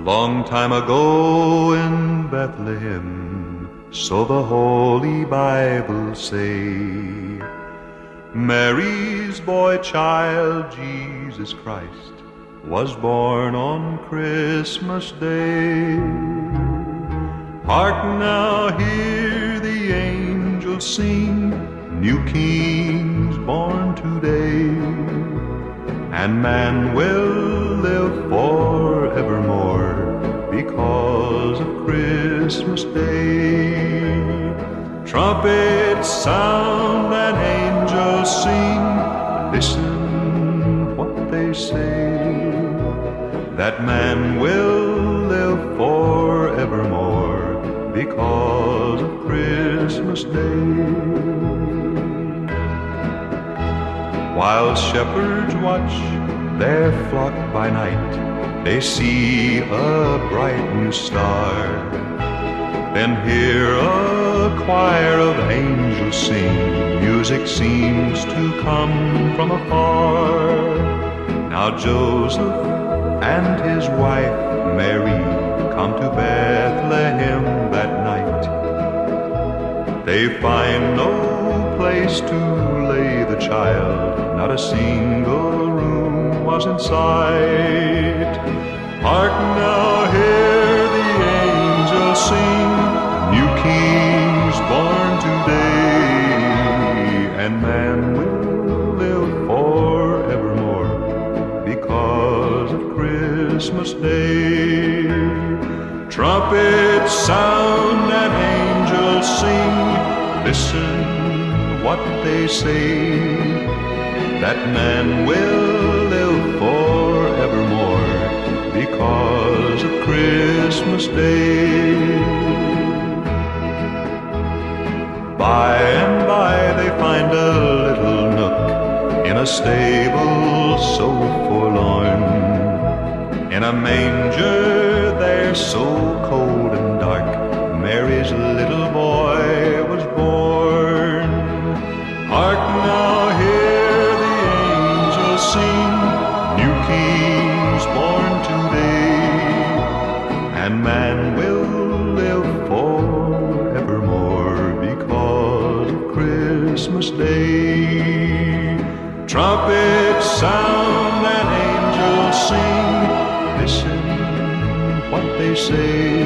Long time ago in Bethlehem, so the Holy Bible say, Mary's boy child, Jesus Christ, was born on Christmas Day. Hark now, hear the angels sing, new kings born today, and man will live forevermore because of Christmas Day. Trumpets sound and angels sing, listen what they say, that man will live forevermore because of Christmas Day. While shepherds watch their flock by night, they see a bright new star, then hear a choir of angels sing, music seems to come from afar. Now Joseph and his wife Mary come to Bethlehem that night. They find no place to lay the child, not a single room was in sight. Hark now, hear the angels sing, new kings born today, and man will live forevermore because of Christmas Day. Trumpets sound and angels sing, listen what they say, that man will live forevermore because of Christmas Day. By and by they find a little nook in a stable so forlorn, in a manger there so cold and dark, Mary's little boy was born. Hark now, hear the angels sing, new kings born today, and man will live forevermore because of Christmas Day. Trumpets sound and angels sing, listen what they say,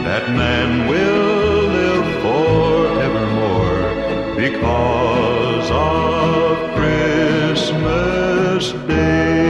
that man will live forevermore because of Christmas Day.